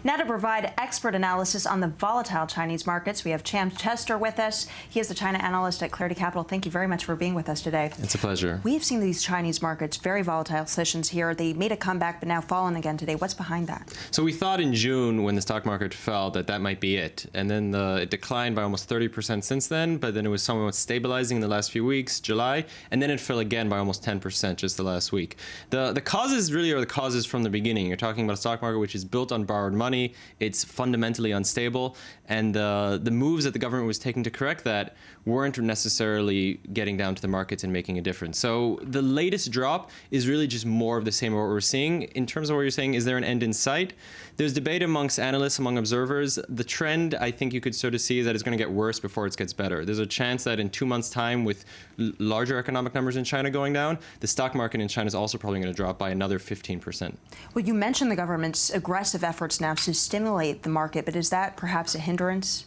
Now to provide expert analysis on the volatile Chinese markets, we have Sam Chester with us. He is the China analyst at Clarity Capital. Thank you very much for being with us today. It's a pleasure. We've seen these Chinese markets, very volatile sessions here. They made a comeback, but now fallen again today. What's behind that? So we thought in June, when the stock market fell, that might be it. And then it declined by almost 30% since then, but then it was somewhat stabilizing in the last few weeks, July, and then it fell again by almost 10% just the last week. The causes really are the causes from the beginning. You're talking about a stock market which is built on borrowed money. It's fundamentally unstable, and the moves that the government was taking to correct that weren't necessarily getting down to the markets and making a difference. So the latest drop is really just more of the same of what we're seeing. In terms of what you're saying, is there an end in sight? There's debate amongst analysts, among observers. The trend, I think you could sort of see, is that it's going to get worse before it gets better. There's a chance that in 2 months' time, with larger economic numbers in China going down, the stock market in China is also probably going to drop by another 15%. Well, you mentioned the government's aggressive efforts now to stimulate the market, but is that perhaps a hindrance?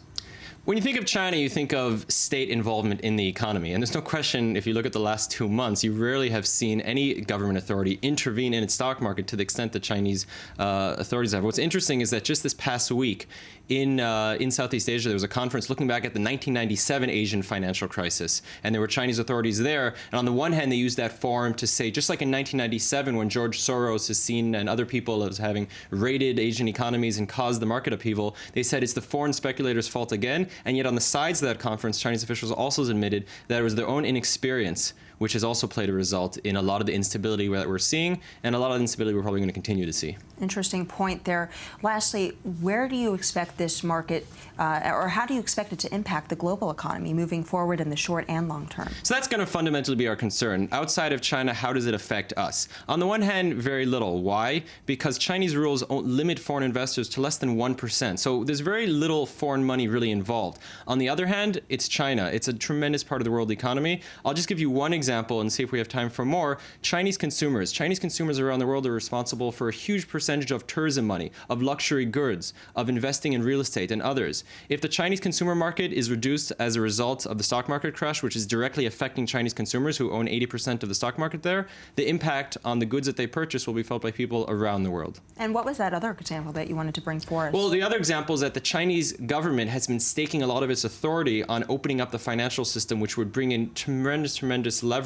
When you think of China, you think of state involvement in the economy. And there's no question, if you look at the last 2 months, you rarely have seen any government authority intervene in its stock market to the extent that Chinese authorities have. What's interesting is that just this past week in Southeast Asia, there was a conference looking back at the 1997 Asian financial crisis. And there were Chinese authorities there. And on the one hand, they used that forum to say, just like in 1997, when George Soros is seen and other people as having raided Asian economies and caused the market upheaval, they said it's the foreign speculators' fault again. And yet on the sides of that conference, Chinese officials also admitted that it was their own inexperience which has also played a result in a lot of the instability that we're seeing, and a lot of the instability we're probably going to continue to see. Interesting point there. Lastly, where do you expect this market, or how do you expect it to impact the global economy moving forward in the short and long term? So that's going to fundamentally be our concern. Outside of China, how does it affect us? On the one hand, very little. Why? Because Chinese rules limit foreign investors to less than 1%. So there's very little foreign money really involved. On the other hand, it's China. It's a tremendous part of the world economy. I'll just give you one example and see if we have time for more. Chinese consumers. Chinese consumers around the world are responsible for a huge percentage of tourism money, of luxury goods, of investing in real estate and others. If the Chinese consumer market is reduced as a result of the stock market crash, which is directly affecting Chinese consumers who own 80% of the stock market there, the impact on the goods that they purchase will be felt by people around the world. And what was that other example that you wanted to bring forth? Well, the other example is that the Chinese government has been staking a lot of its authority on opening up the financial system, which would bring in tremendous leverage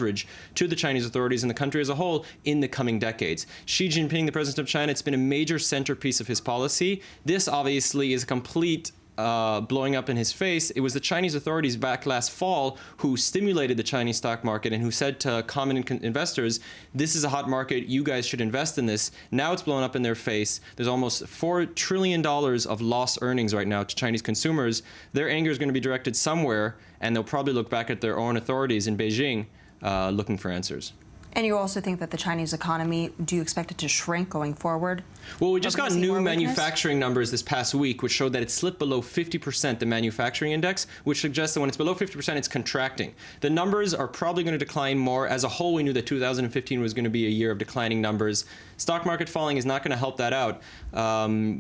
to the Chinese authorities and the country as a whole in the coming decades. Xi Jinping, the president of China, it's been a major centerpiece of his policy. This obviously is a complete blowing up in his face. It was the Chinese authorities back last fall who stimulated the Chinese stock market and who said to common investors, this is a hot market, you guys should invest in this. Now it's blown up in their face. There's almost $4 trillion of lost earnings right now to Chinese consumers. Their anger is going to be directed somewhere, and they'll probably look back at their own authorities in Beijing looking for answers. And you also think that the Chinese economy, do you expect it to shrink going forward? Well, we just got new manufacturing numbers this past week, which showed that it slipped below 50%, the manufacturing index, which suggests that when it's below 50%, it's contracting. The numbers are probably going to decline more. As a whole, we knew that 2015 was going to be a year of declining numbers. Stock market falling is not going to help that out.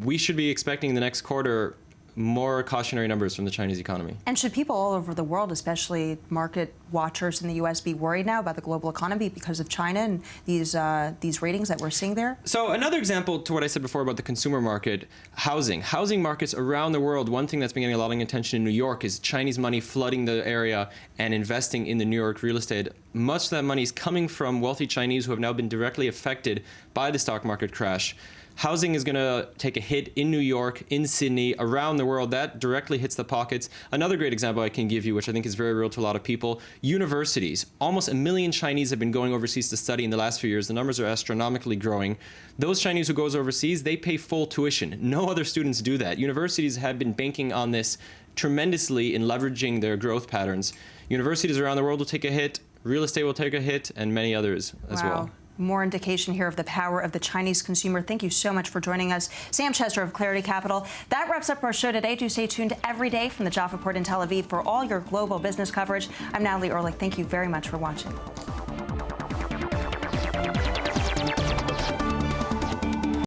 We should be expecting in the next quarter more cautionary numbers from the Chinese economy. And should people all over the world, especially market watchers in the U.S., be worried now about the global economy because of China and these ratings that we're seeing there? So another example to what I said before about the consumer market, housing. Housing markets around the world, one thing that's been getting a lot of attention in New York is Chinese money flooding the area and investing in the New York real estate. Much of that money is coming from wealthy Chinese who have now been directly affected by the stock market crash. Housing is going to take a hit in New York, in Sydney, around the world. That directly hits the pockets. Another great example I can give you, which I think is very real to a lot of people, universities. Almost 1 million Chinese have been going overseas to study in the last few years. The numbers are astronomically growing. Those Chinese who goes overseas, they pay full tuition. No other students do that. Universities have been banking on this tremendously in leveraging their growth patterns. Universities around the world will take a hit. Real estate will take a hit, and many others as well. More indication here of the power of the Chinese consumer. Thank you so much for joining us. Sam Chester of Clarity Capital. That wraps up our show today. Do stay tuned every day from the Jaffa Port in Tel Aviv for all your global business coverage. I'm Natalie Ehrlich. Thank you very much for watching.